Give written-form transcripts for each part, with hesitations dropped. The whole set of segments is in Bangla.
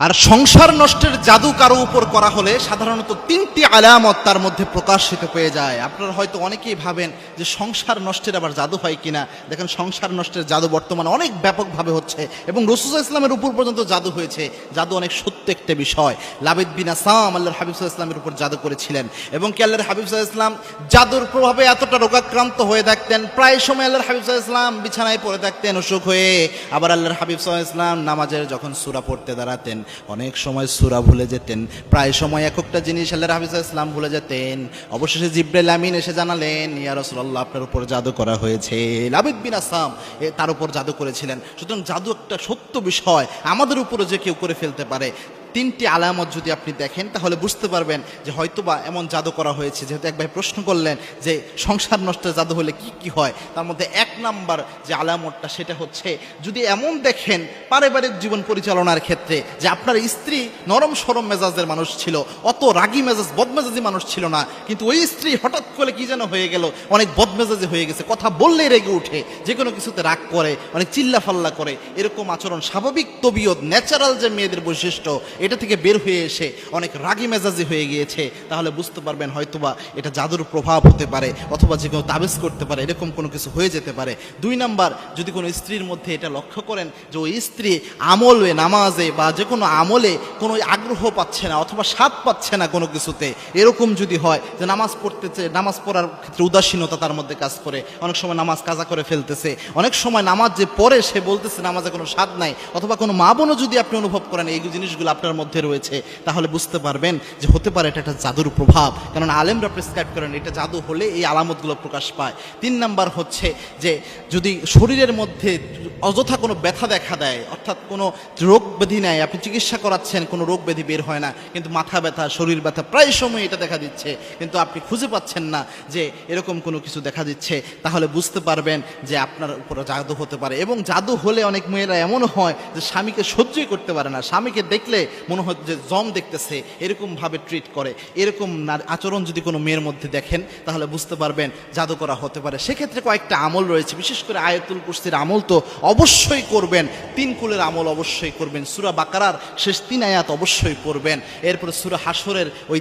আর সংসার নষ্টের জাদু কারো উপর করা হলে সাধারণত তিনটি আলামত তার মধ্যে প্রকাশিত পেয়ে যায়। আপনারা হয়তো অনেকেই ভাবেন যে সংসার নষ্টের আবার জাদু হয় কিনা। দেখেন, সংসার নষ্টের জাদু বর্তমানে অনেক ব্যাপকভাবে হচ্ছে এবং রাসূল ইসলামের উপর পর্যন্ত জাদু হয়েছে। জাদু অনেক সত্য একটা বিষয়। লাবিদ বিন আসাম আল্লাহর হাবিব সাল্লাল্লাহু আলাইহি ওয়াসাল্লামের উপর জাদু করেছিলেন এবং কি আল্লাহর হাবিব সাল্লাল্লাহু আলাইহি ওয়াসাল্লাম জাদুর প্রভাবে এতটা রোগাক্রান্ত হয়ে থাকতেন, প্রায় সময় আল্লাহর হাবিব সাল্লাল্লাহু আলাইহি ওয়াসাল্লাম বিছানায় পড়ে থাকতেন অসুখ হয়ে। আবার আল্লাহর হাবিব সাল্লাল্লাহু আলাইহি ওয়াসাল্লাম নামাজের যখন সূরা পড়তে দাঁড়াতেন অনেক সময় সূরা ভুলে যেতেন, প্রায় সময় এক একটা জিনিস আল্লাহর হাবিব সাল্লাল্লাহু আলাইহি ওয়াসাল্লাম ভুলে যেতেন। অবশেষে জিবরাইল আমিন এসে জানালেন, ইয়া রাসূলুল্লাহ, আপনার উপর জাদু করা হয়েছে। লাবিদ বিন আসাম তার উপর জাদু করেছিলেন। সুতরাং জাদু একটা সত্য বিষয়, আমাদের উপরে যে কেউ করে ফেলতে পারে। তিনটি আলামত যদি আপনি দেখেন তাহলে বুঝতে পারবেন যে হয়তোবা এমন জাদু করা হয়েছে। যেহেতু এক ভাই প্রশ্ন করলেন যে সংসার নষ্টের জাদু হলে কি কি হয়, তার মধ্যে এক নাম্বার যে আলামতটা সেটা হচ্ছে, যদি এমন দেখেন পারিবারিক জীবন পরিচালনার ক্ষেত্রে যে আপনার স্ত্রী নরম সরম মেজাজের মানুষ ছিল, অত রাগী মেজাজ বদমেজাজি মানুষ ছিল না, কিন্তু ওই স্ত্রী হঠাৎ করে কি যেন হয়ে গেল, অনেক বদমেজাজি হয়ে গেছে, কথা বললেই রেগে উঠে, যে কোনো কিছুতে রাগ করে, অনেক চিল্লাফাল্লা করে, এরকম আচরণ স্বাভাবিক তবিয়ত ন্যাচারাল যে মেয়েদের বৈশিষ্ট্য এটা থেকে বের হয়ে এসে অনেক রাগী মেজাজি হয়ে গিয়েছে, তাহলে বুঝতে পারবেন হয়তোবা এটা জাদুর প্রভাব হতে পারে, অথবা যে কেউ তাবিজ করতে পারে, এরকম কোনো কিছু হয়ে যেতে পারে। দুই নাম্বার, যদি কোনো স্ত্রীর মধ্যে এটা লক্ষ্য করেন যে ওই স্ত্রী আমলে নামাজে বা যে কোনো আমলে কোনো আগ্রহ পাচ্ছে না অথবা স্বাদ পাচ্ছে না কোনো কিছুতে, এরকম যদি হয় যে নামাজ পড়তেছে, নামাজ পড়ার ক্ষেত্রে উদাসীনতা তার মধ্যে কাজ করে, অনেক সময় নামাজ কাজা করে ফেলতেছে, অনেক সময় নামাজ যে পড়ে সে বলতেছে নামাজে কোনো স্বাদ নাই, অথবা কোনো মা বোনও যদি আপনি অনুভব করেন এই জিনিসগুলো আপনার মধ্যে রয়েছে, তাহলে বুঝতে পারবেন যে হতে পারে এটা একটা জাদুর প্রভাব। কারণ আলেমরা প্রেসক্রাইব করেন এটা জাদু হলে এই আলামতগুলো প্রকাশ পায়। তিন নাম্বার হচ্ছে যে যদি শরীরের মধ্যে অযথা কোনো ব্যথা দেখা দেয়, অর্থাৎ কোনো রোগ ব্যাধি নেয়, আপনি চিকিৎসা করাচ্ছেন কোনো রোগ ব্যাধি বের হয় না, কিন্তু মাথা ব্যথা, শরীর ব্যথা প্রায় সময় এটা দেখা দিচ্ছে, কিন্তু আপনি খুঁজে পাচ্ছেন না যে এরকম কোনো কিছু দেখা দিচ্ছে, তাহলে বুঝতে পারবেন যে আপনার উপরে জাদু হতে পারে। এবং জাদু হলে অনেক মেয়েরা এমন হয় যে স্বামীকে সহ্যই করতে পারে না, স্বামীকে দেখলে মনে হয় যে জম দেখতেছে, এরকমভাবে ট্রিট করে। এরকম আচরণ যদি কোনো মেয়ের মধ্যে দেখেন তাহলে বুঝতে পারবেন জাদু করা হতে পারে। সেক্ষেত্রে কয়েকটা আমল রয়েছে, বিশেষ করে আয়াতুল কুরসির আমল তো অবশ্যই করবেন, 3 কুলের আমল অবশ্যই করবেন, সূরা বাকারার শেষ 3 আয়াত অবশ্যই পড়বেন, এরপরে সূরা হাসরের ওই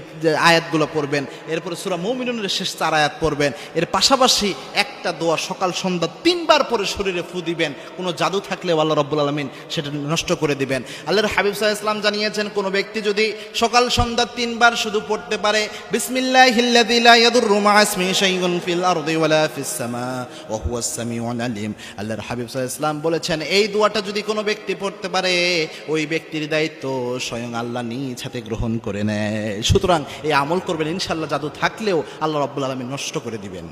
আয়াতগুলো পড়বেন, এরপরে সূরা মুমিনুনের শেষ 4 আয়াত পড়বেন। এর পাশাপাশি একটা দোয়া সকাল সন্ধ্যা 3 বার পরে শরীরে ফু দিবেন। কোনো জাদু থাকলে আল্লাহ রাব্বুল আলামিন সেটা নষ্ট করে দিবেন। আল্লাহর হাবিব সাল্লাল্লাহু আলাইহি ওয়াসাল্লাম জানিয়েছেন, কোনো ব্যক্তি যদি সকাল সন্ধ্যা 3 বার শুধু পড়তে পারে বিসমিল্লাহিল্লাযী লা ইয়াদুররু মা ইসমিহি শাইউন ফিল আরদি ওয়ালা ফিস সামা ওয়া হুয়াস সামিউল আলিম, আল্লাহর হাবিব সাল্লাল্লাহু আলাইহি ওয়াসাল্লাম বলেছেন এই দোয়াটা যদি কোনো ব্যক্তি পড়তে পারে ওই ব্যক্তির দায়িত্ব স্বয়ং আল্লাহ নিজ হাতে গ্রহণ করে নেয়। সুতরাং এই আমল করবেন, ইনশাআল্লাহ জাদু থাকলেও আল্লাহ রাব্বুল আলামিন নষ্ট করে দিবেন।